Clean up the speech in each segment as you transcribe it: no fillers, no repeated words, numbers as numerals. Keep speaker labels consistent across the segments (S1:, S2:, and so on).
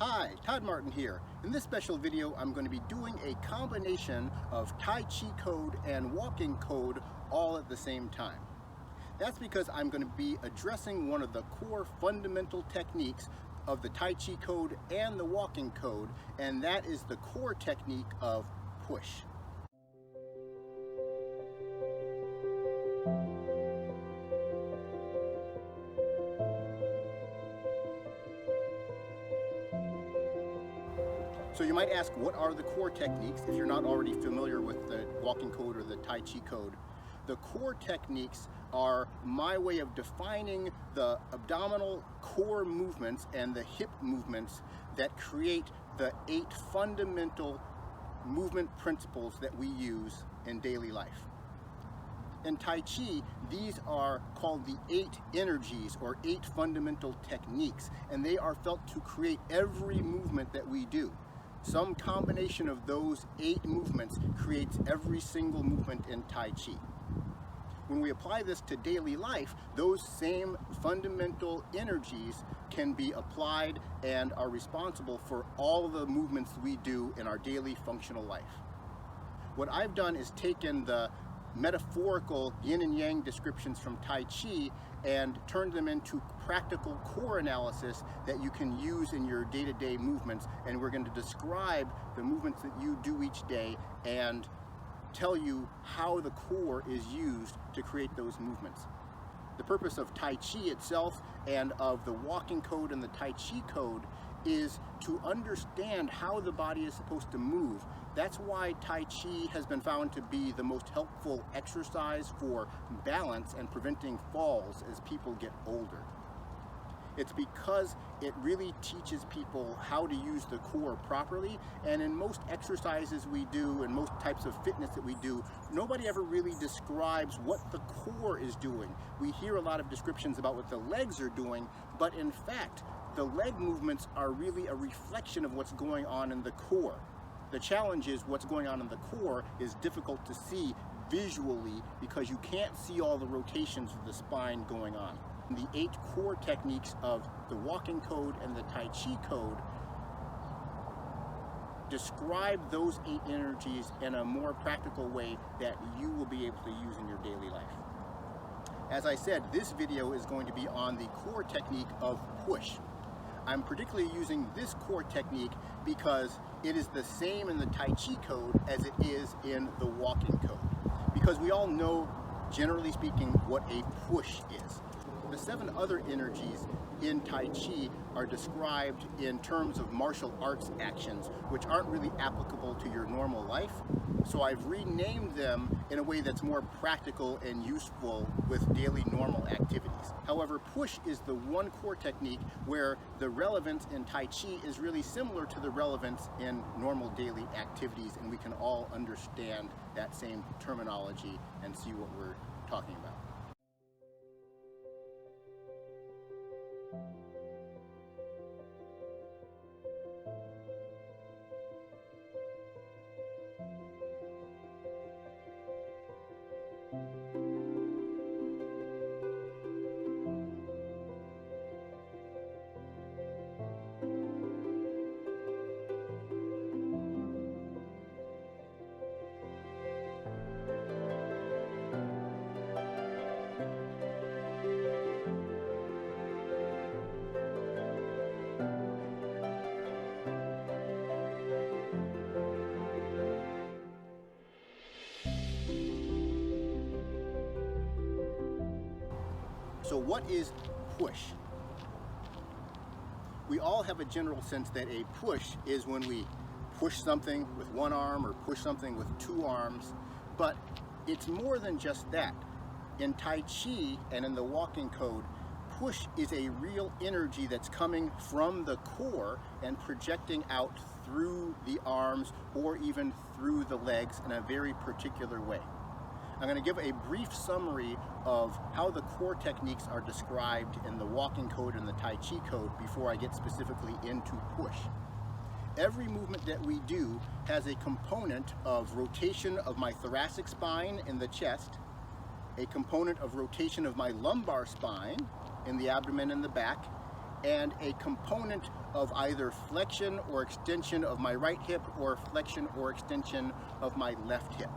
S1: Hi, Todd Martin here. In this special video, I'm going to be doing a combination of Tai Chi code and walking code all at the same time. That's because I'm going to be addressing one of the core fundamental techniques of the Tai Chi code and the walking code, and that is the core technique of push. So you might ask, what are the core techniques if you're not already familiar with the walking code or the Tai Chi code? The core techniques are my way of defining the abdominal core movements and the hip movements that create the 8 fundamental movement principles that we use in daily life. In Tai Chi, these are called the 8 energies or 8 fundamental techniques, and they are felt to create every movement that we do. Some combination of those 8 movements creates every single movement in Tai Chi. When we apply this to daily life, those same fundamental energies can be applied and are responsible for all the movements we do in our daily functional life. What I've done is taken the metaphorical yin and yang descriptions from Tai Chi and turned them into practical core analysis that you can use in your day-to-day movements, and we're going to describe the movements that you do each day and tell you how the core is used to create those movements. The purpose of Tai Chi itself and of the walking code and the Tai Chi code is to understand how the body is supposed to move. That's why Tai Chi has been found to be the most helpful exercise for balance and preventing falls as people get older. It's because it really teaches people how to use the core properly, and in most exercises we do and most types of fitness that we do, nobody ever really describes what the core is doing. We hear a lot of descriptions about what the legs are doing, but in fact, the leg movements are really a reflection of what's going on in the core. The challenge is what's going on in the core is difficult to see visually because you can't see all the rotations of the spine going on. The 8 core techniques of the walking code and the Tai Chi code describe those 8 energies in a more practical way that you will be able to use in your daily life. As I said, this video is going to be on the core technique of push. I'm particularly using this core technique because it is the same in the Tai Chi code as it is in the walking code. Because we all know, generally speaking, what a push is. The 7 other energies in Tai Chi are described in terms of martial arts actions, which aren't really applicable to your normal life. So I've renamed them in a way that's more practical and useful with daily normal activities. However, push is the one core technique where the relevance in Tai Chi is really similar to the relevance in normal daily activities, and we can all understand that same terminology and see what we're talking about. So what is push? We all have a general sense that a push is when we push something with one arm or push something with 2 arms, but it's more than just that. In Tai Chi and in the walking code, push is a real energy that's coming from the core and projecting out through the arms or even through the legs in a very particular way. I'm going to give a brief summary of how the core techniques are described in the walking code and the Tai Chi code before I get specifically into push. Every movement that we do has a component of rotation of my thoracic spine in the chest, a component of rotation of my lumbar spine in the abdomen and the back, and a component of either flexion or extension of my right hip or flexion or extension of my left hip.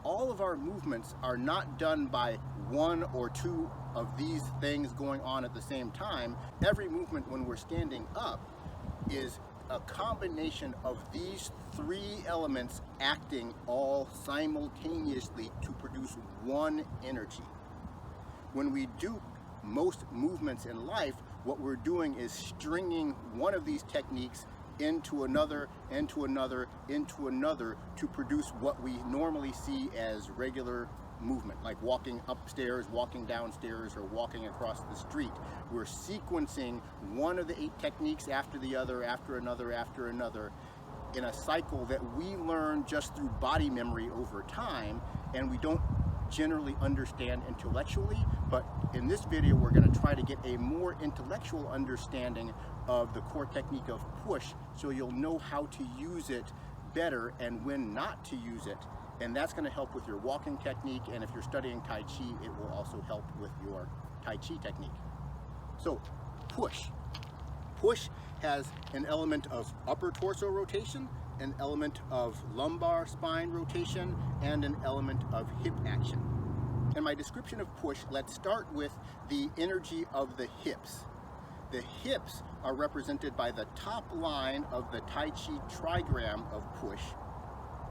S1: All of our movements are not done by one or two of these things going on at the same time. Every movement when we're standing up is a combination of these three elements acting all simultaneously to produce one energy. When we do most movements in life, what we're doing is stringing one of these techniques into another, into another, into another to produce what we normally see as regular movement, like walking upstairs, walking downstairs, or walking across the street. We're sequencing one of the 8 techniques after the other, after another, in a cycle that we learn just through body memory over time, and we don't generally understand intellectually. But in this video, we're going to try to get a more intellectual understanding of the core technique of push, so you'll know how to use it better and when not to use it. And that's going to help with your walking technique, and if you're studying Tai Chi, it will also help with your Tai Chi technique. So, push. Push has an element of upper torso rotation, an element of lumbar spine rotation, and an element of hip action. In my description of push, let's start with the energy of the hips. The hips are represented by the top line of the Tai Chi trigram of push.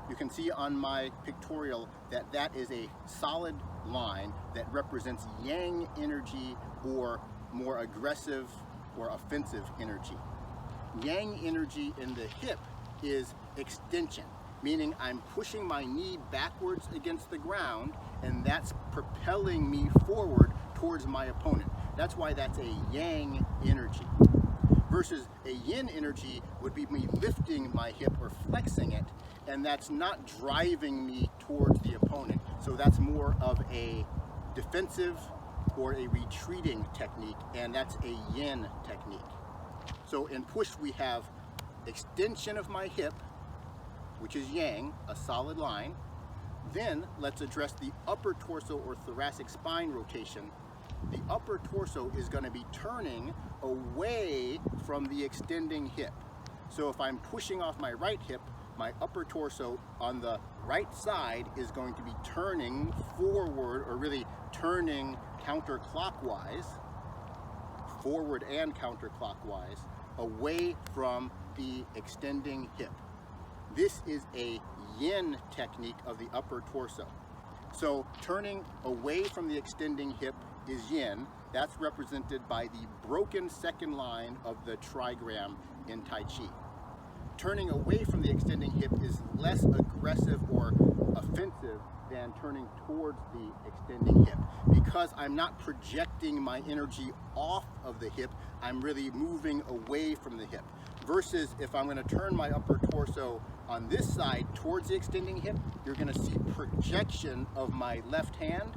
S1: You can see on my pictorial that that is a solid line that represents yang energy, or more aggressive or offensive energy. Yang energy in the hip is extension, meaning I'm pushing my knee backwards against the ground, and that's propelling me forward towards my opponent. That's why that's a yang energy. Versus a yin energy would be me lifting my hip or flexing it, and that's not driving me towards the opponent. So that's more of a defensive or a retreating technique, and that's a yin technique. So in push, we have extension of my hip, which is yang, a solid line. Then let's address the upper torso or thoracic spine rotation. The upper torso is going to be turning away from the extending hip. So if I'm pushing off my right hip, my upper torso on the right side is going to be turning forward, or really turning counterclockwise, forward and counterclockwise, away from the extending hip. This is a yin technique of the upper torso. So turning away from the extending hip is yin. That's represented by the broken second line of the trigram in Tai Chi. Turning away from the extending hip is less aggressive or offensive than turning towards the extending hip, because I'm not projecting my energy off of the hip, I'm really moving away from the hip. Versus if I'm going to turn my upper torso on this side towards the extending hip, you're going to see projection of my left hand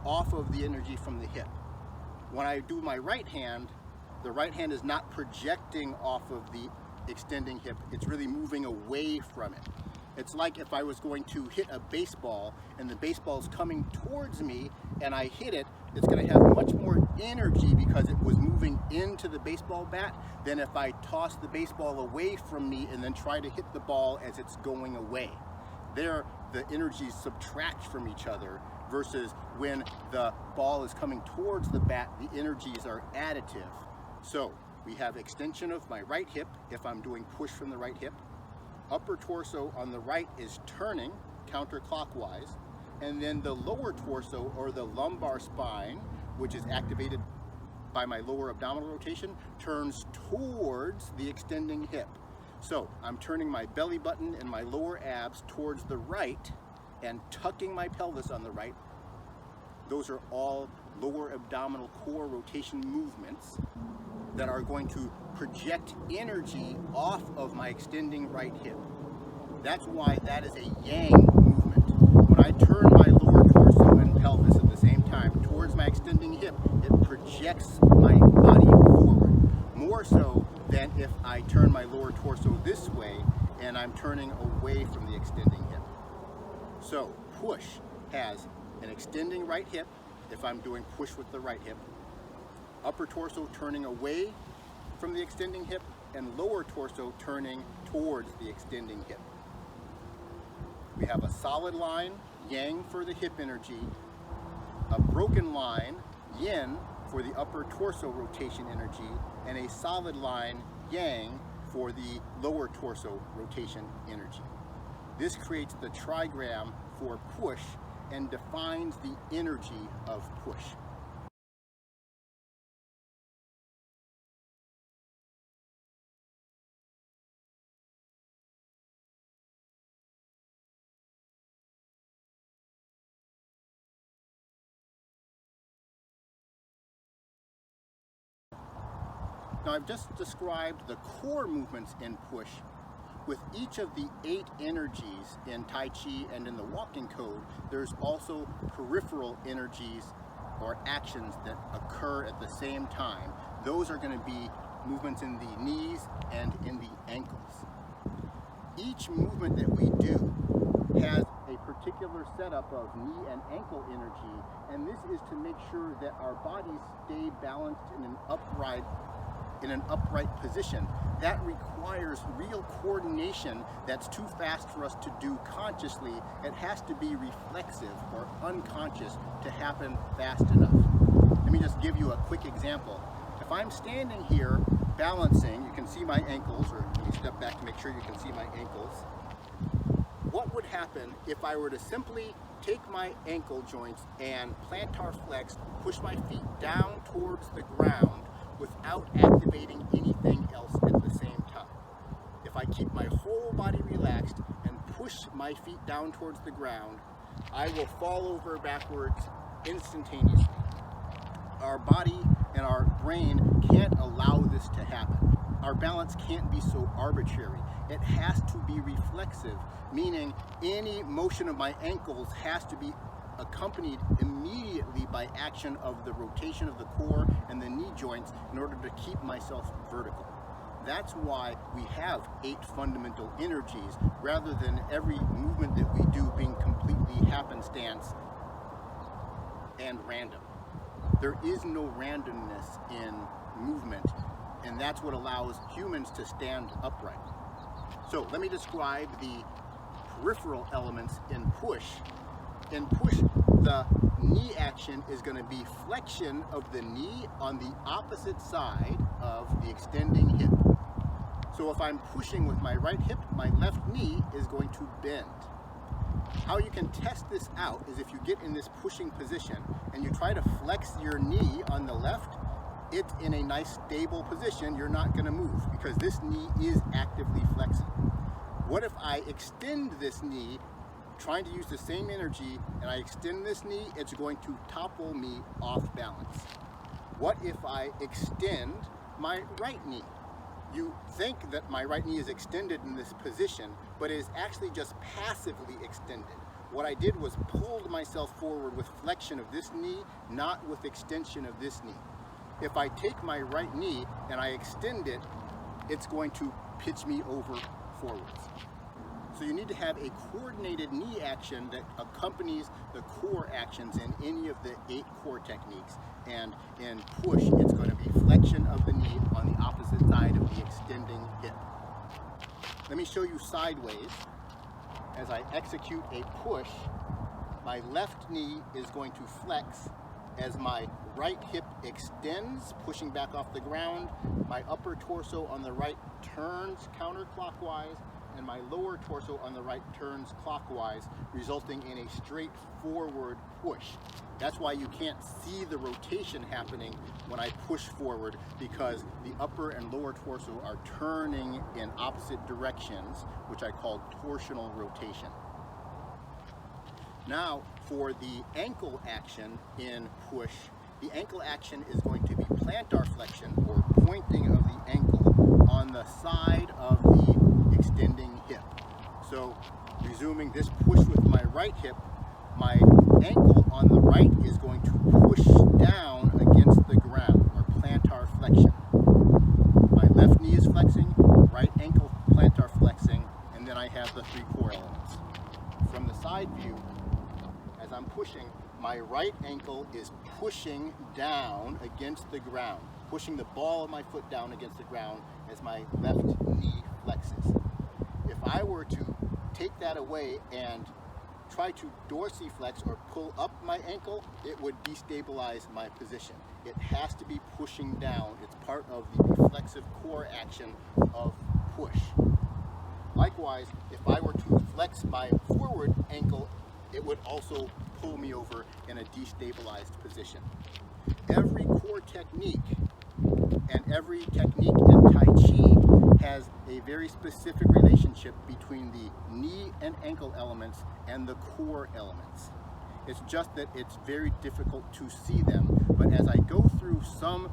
S1: off of the energy from the hip. When I do my right hand, the right hand is not projecting off of the extending hip, it's really moving away from it. It's like if I was going to hit a baseball and the baseball is coming towards me and I hit it, it's going to have much more energy because it was moving into the baseball bat than if I toss the baseball away from me and then try to hit the ball as it's going away. There, the energies subtract from each other, versus when the ball is coming towards the bat, the energies are additive. So we have extension of my right hip if I'm doing push from the right hip. Upper torso on the right is turning counterclockwise, and then the lower torso, or the lumbar spine, which is activated by my lower abdominal rotation, turns towards the extending hip. So I'm turning my belly button and my lower abs towards the right and tucking my pelvis on the right. Those are all lower abdominal core rotation movements that are going to project energy off of my extending right hip. That's why that is a yang movement. When I turn my lower torso and pelvis at the same time towards my extending hip, it projects my body forward, more so than if I turn my lower torso this way and I'm turning away from the extending hip. So push has an extending right hip if I'm doing push with the right hip, upper torso turning away from the extending hip, and lower torso turning towards the extending hip. We have a solid line, yang for the hip energy, a broken line, yin for the upper torso rotation energy, and a solid line, yang for the lower torso rotation energy. This creates the trigram for push and defines the energy of push. Now I've just described the core movements in push. With each of the 8 energies in Tai Chi and in the walking code, there's also peripheral energies or actions that occur at the same time. Those are going to be movements in the knees and in the ankles. Each movement that we do has a particular setup of knee and ankle energy, and this is to make sure that our bodies stay balanced in an upright position. That requires real coordination that's too fast for us to do consciously. It has to be reflexive or unconscious to happen fast enough. Let me just give you a quick example. If I'm standing here balancing, you can see my ankles, or let me step back to make sure you can see my ankles. What would happen if I were to simply take my ankle joints and plantar flex, push my feet down towards the ground without activating anything else at the same time? If I keep my whole body relaxed and push my feet down towards the ground, I will fall over backwards instantaneously. Our body and our brain can't allow this to happen. Our balance can't be so arbitrary. It has to be reflexive, meaning any motion of my ankles has to be accompanied immediately by action of the rotation of the core and the knee joints in order to keep myself vertical. That's why we have 8 fundamental energies rather than every movement that we do being completely happenstance and random. There is no randomness in movement, and that's what allows humans to stand upright. So let me describe the peripheral elements in push. In push, the knee action is going to be flexion of the knee on the opposite side of the extending hip. So if I'm pushing with my right hip, my left knee is going to bend. How you can test this out is if you get in this pushing position and you try to flex your knee on the left, it's in a nice stable position. You're not going to move because this knee is actively flexing. What if I extend this knee, trying to use the same energy, and I extend this knee? It's going to topple me off balance. What if I extend my right knee? You think that my right knee is extended in this position, but it is actually just passively extended. What I did was pulled myself forward with flexion of this knee, not with extension of this knee. If I take my right knee and I extend it, it's going to pitch me over forwards. So you need to have a coordinated knee action that accompanies the core actions in any of the 8 core techniques. And in push, it's going to be flexion of the knee on the opposite side of the extending hip. Let me show you sideways. As I execute a push, my left knee is going to flex as my right hip extends, pushing back off the ground. My upper torso on the right turns counterclockwise, and my lower torso on the right turns clockwise, resulting in a straight forward push. That's why you can't see the rotation happening when I push forward, because the upper and lower torso are turning in opposite directions, which I call torsional rotation. Now, for the ankle action in push, the ankle action is going to be plantar flexion, or pointing of the ankle on the side of the extending hip. So, resuming this push with my right hip, my ankle on the right is going to push down against the ground, or plantar flexion. My left knee is flexing, right ankle plantar flexing, and then I have the 3 core elements. From the side view, I'm pushing, my right ankle is pushing down against the ground. pushing the ball of my foot down against the ground as my left knee flexes. If I were to take that away and try to dorsiflex or pull up my ankle, it would destabilize my position. It has to be pushing down. It's part of the reflexive core action of push. Likewise, if I were to flex my forward ankle, it would also pull me over in a destabilized position. Every core technique and every technique in Tai Chi has a very specific relationship between the knee and ankle elements and the core elements. It's just that it's very difficult to see them, but as I go through some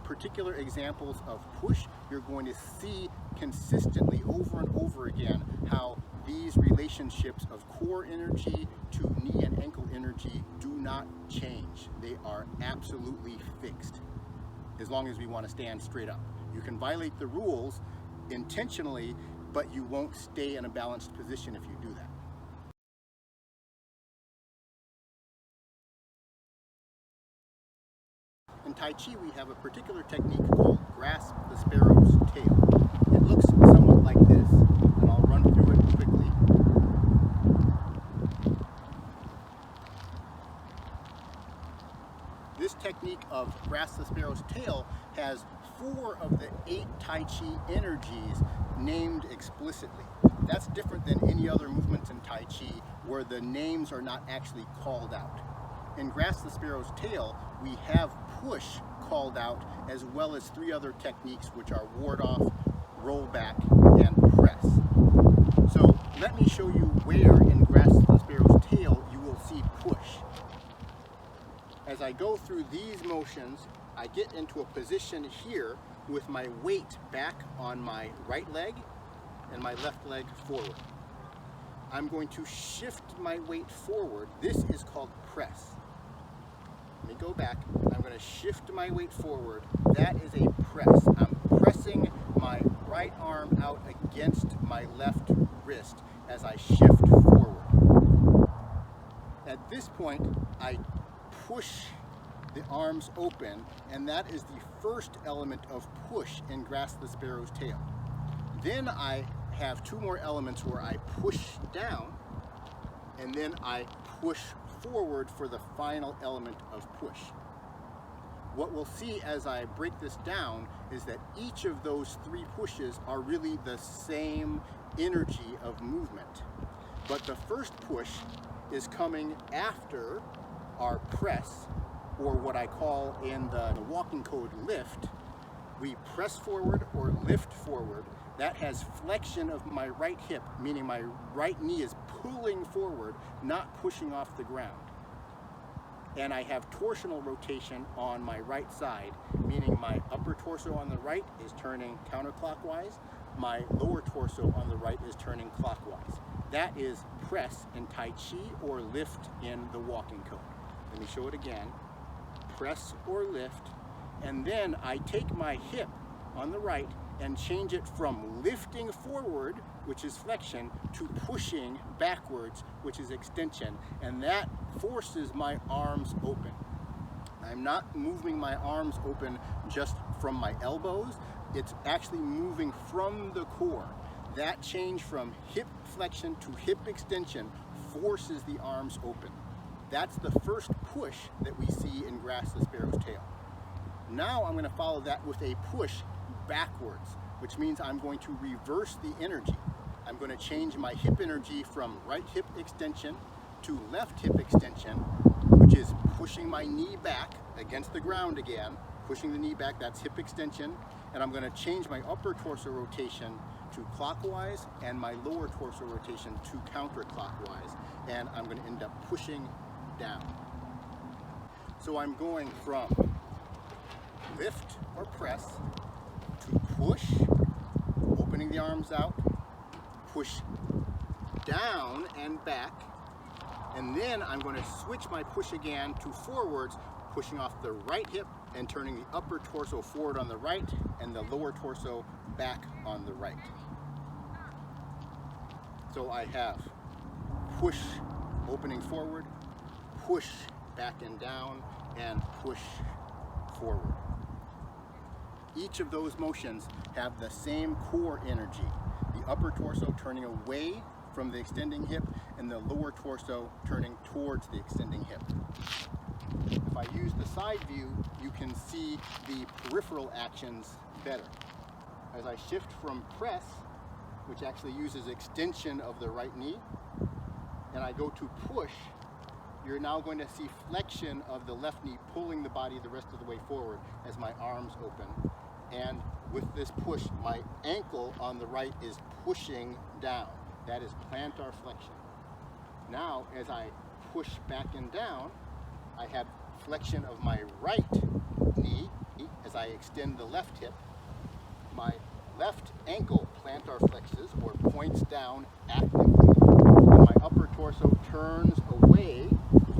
S1: particular examples of push, you're going to see consistently over and over again how these relationships of core energy to knee and ankle energy do not change. They are absolutely fixed as long as we want to stand straight up. You can violate the rules intentionally, but you won't stay in a balanced position if you do that. In Tai Chi, we have a particular technique called grasp the sparrow's tail. It looks somewhat like this, and I'll run through it quickly. This technique of grasp the sparrow's tail has 4 of the 8 Tai Chi energies named explicitly. That's different than any other movements in Tai Chi where the names are not actually called out. In grasp the sparrow's tail, we have push called out, as well as 3 other techniques, which are ward off, roll back, and press. So let me show you where in grasp the sparrow's tail you will see push. As I go through these motions, I get into a position here with my weight back on my right leg and my left leg forward. I'm going to shift my weight forward. This is called press. Let me go back. I'm going to shift my weight forward. That is a press. I'm pressing my right arm out against my left wrist as I shift forward. At this point, I push the arms open, and that is the first element of push in grasp the sparrow's tail. Then I have 2 more elements where I push down, and then I push forward for the final element of push. What we'll see as I break this down is that each of those 3 pushes are really the same energy of movement. But the first push is coming after our press, or what I call in the walking code lift. We press forward or lift forward. That has flexion of my right hip, meaning my right knee is pulling forward, not pushing off the ground. And I have torsional rotation on my right side, meaning my upper torso on the right is turning counterclockwise, my lower torso on the right is turning clockwise. That is press in Tai Chi or lift in the walking code. Let me show it again. Press or lift, and then I take my hip on the right and change it from lifting forward, which is flexion, to pushing backwards, which is extension, and that forces my arms open. I'm not moving my arms open just from my elbows, it's actually moving from the core. That change from hip flexion to hip extension forces the arms open. That's the first push that we see in grasp the sparrow's tail. Now I'm going to follow that with a push backwards, which means I'm going to reverse the energy. I'm going to change my hip energy from right hip extension to left hip extension, which is pushing my knee back against the ground again, pushing the knee back, that's hip extension, and I'm going to change my upper torso rotation to clockwise and my lower torso rotation to counterclockwise, and I'm going to end up pushing down. So I'm going from lift or press to push, opening the arms out, push down and back, and then I'm going to switch my push again to forwards, pushing off the right hip and turning the upper torso forward on the right and the lower torso back on the right. So I have push opening forward, push back and down, and push forward. each of those motions have the same core energy. The upper torso turning away from the extending hip and the lower torso turning towards the extending hip. If I use the side view, you can see the peripheral actions better. As I shift from press, which actually uses extension of the right knee, and I go to push, you're now going to see flexion of the left knee pulling the body the rest of the way forward as my arms open. And with this push, my ankle on the right is pushing down. That is plantar flexion. Now, as I push back and down, I have flexion of my right knee as I extend the left hip. My left ankle plantar flexes or points down actively. And my upper torso turns away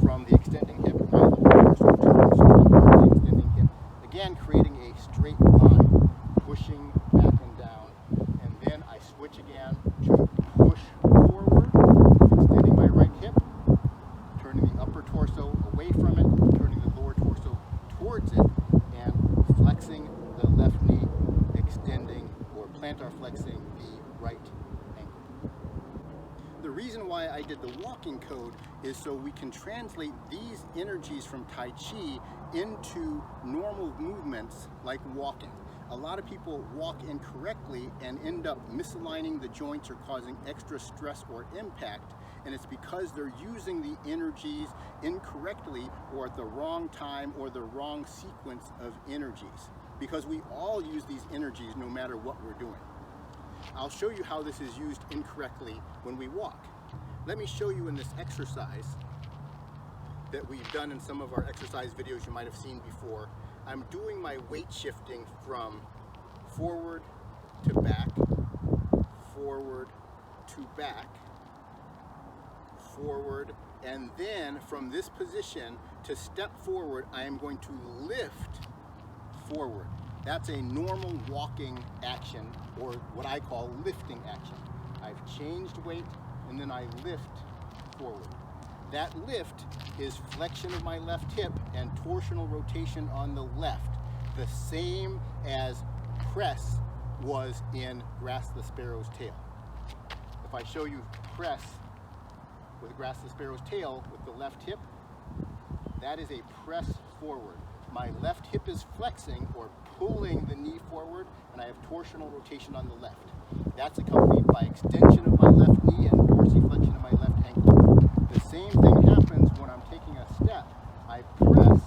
S1: from the extending hip. My lower torso turns towards the extending hip. Again, creating a straight line, pushing back and down. And then I switch again to push forward, extending my right hip, turning the upper torso away from it, turning the lower torso towards it, and flexing the left knee, extending or plantar flexing the right ankle. The reason why I did the walking code is so we can translate these energies from Tai Chi into normal movements like walking. A lot of people walk incorrectly and end up misaligning the joints or causing extra stress or impact, and it's because they're using the energies incorrectly or at the wrong time or the wrong sequence of energies, because we all use these energies no matter what we're doing. I'll show you how this is used incorrectly when we walk. Let me show you in this exercise that we've done in some of our exercise videos you might have seen before. I'm doing my weight shifting from forward to back, forward to back, forward, and then from this position to step forward, I am going to lift forward. That's a normal walking action, or what I call lifting action. I've changed weight and then I lift forward. That lift is flexion of my left hip and torsional rotation on the left, the same as press was in Grasp the Sparrow's Tail. If I show you press with Grasp the Sparrow's Tail with the left hip, that is a press forward. My left hip is flexing or pulling the knee forward, and I have torsional rotation on the left. That's accompanied by extension of my left knee and dorsiflexion of my left ankle. The same thing happens when I'm taking a step. I press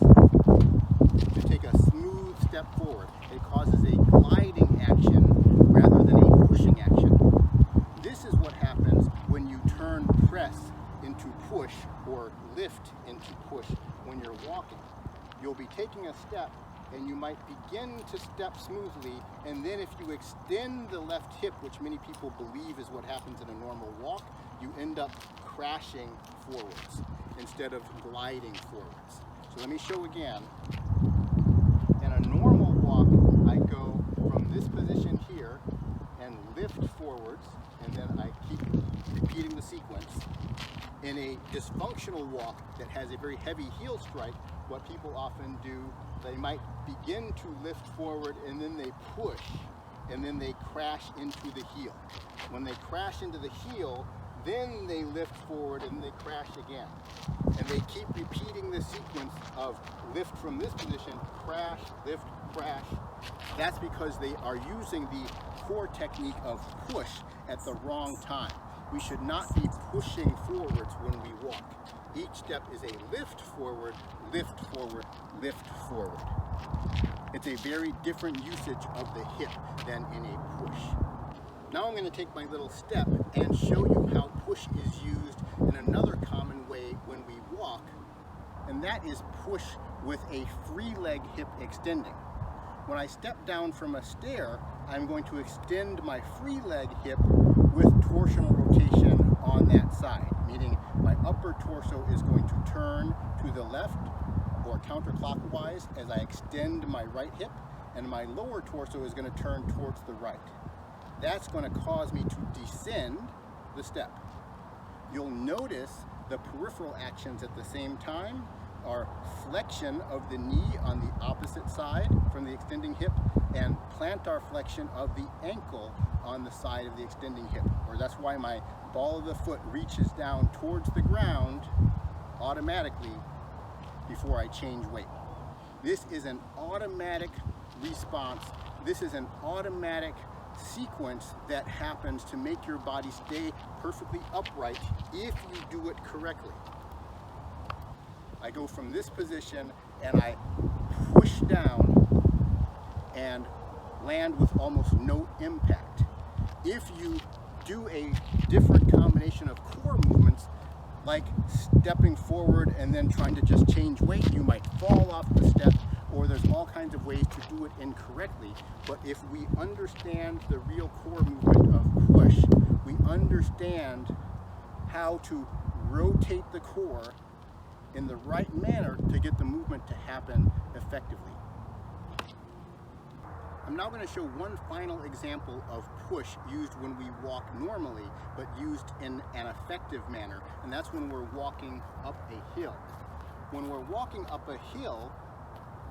S1: to take a smooth step forward. It causes a gliding action rather than a pushing action. This is what happens when you turn press into push or lift into push when you're walking. You'll be taking a step and you might begin to step smoothly, and then if you extend the left hip, which many people believe is what happens in a normal walk, you end up crashing forwards instead of gliding forwards. So let me show again. In a normal walk, I go from this position here and lift forwards, and then I keep repeating the sequence. In a dysfunctional walk that has a very heavy heel strike, what people often do, they might begin to lift forward and then they push and then they crash into the heel. When they crash into the heel, then they lift forward and they crash again. And they keep repeating the sequence of lift from this position, crash, lift, crash. That's because they are using the core technique of push at the wrong time. We should not be pushing forwards when we walk. Each step is a lift forward, lift forward, lift forward. It's a very different usage of the hip than in a push. Now I'm going to take my little step and show you how push is used in another common way when we walk, and that is push with a free leg hip extending. When I step down from a stair, I'm going to extend my free leg hip with torsional rotation on that side, meaning my upper torso is going to turn to the left or counterclockwise as I extend my right hip, and my lower torso is going to turn towards the right. That's going to cause me to descend the step. You'll notice the peripheral actions at the same time, are flexion of the knee on the opposite side from the extending hip, and plantar flexion of the ankle on the side of the extending hip. Or that's why my ball of the foot reaches down towards the ground automatically before I change weight. This is an automatic response. This is an automatic sequence that happens to make your body stay perfectly upright if you do it correctly. I go from this position and I push down and land with almost no impact. If you do a different combination of core movements, like stepping forward and then trying to just change weight, you might fall off the step, or there's all kinds of ways to do it incorrectly. But if we understand the real core movement of push, we understand how to rotate the core in the right manner to get the movement to happen effectively. I'm now going to show one final example of push used when we walk normally, but used in an effective manner, and that's when we're walking up a hill. When we're walking up a hill,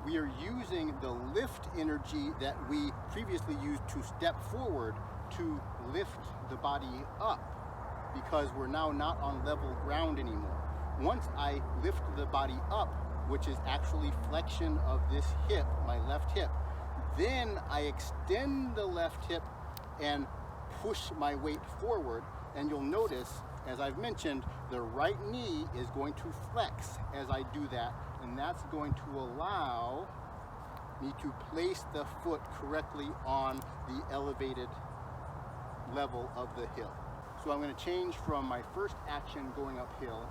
S1: we are using the lift energy that we previously used to step forward to lift the body up, because we're now not on level ground anymore. Once I lift the body up, which is actually flexion of this hip, my left hip, then I extend the left hip and push my weight forward, and you'll notice, as I've mentioned, the right knee is going to flex as I do that, and that's going to allow me to place the foot correctly on the elevated level of the hill. So I'm going to change from my first action going uphill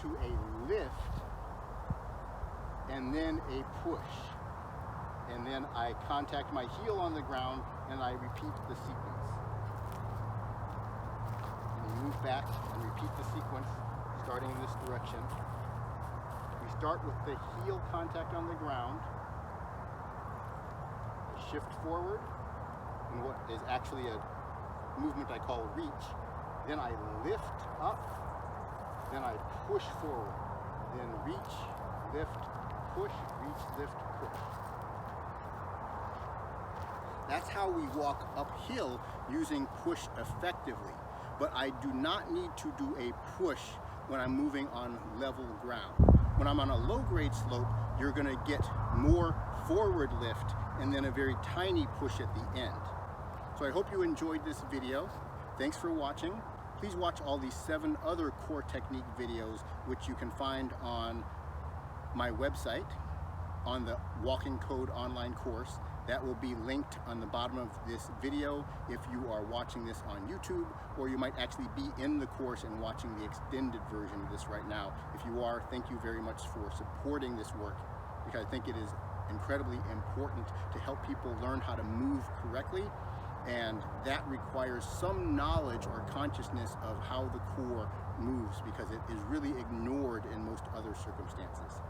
S1: to a lift and then a push. And then I contact my heel on the ground and I repeat the sequence. And you move back and repeat the sequence, starting in this direction. We start with the heel contact on the ground, shift forward, in what is actually a movement I call reach. Then I lift up, then I push forward. Then reach, lift, push, reach, lift, push. That's how we walk uphill using push effectively. But I do not need to do a push when I'm moving on level ground. When I'm on a low-grade slope, you're going to get more forward lift and then a very tiny push at the end. So I hope you enjoyed this video. Thanks for watching. Please watch all these 7 other core technique videos, which you can find on my website, on the Walking Code online course. That will be linked on the bottom of this video if you are watching this on YouTube, or you might actually be in the course and watching the extended version of this right now. If you are, thank you very much for supporting this work, because I think it is incredibly important to help people learn how to move correctly, and that requires some knowledge or consciousness of how the core moves, because it is really ignored in most other circumstances.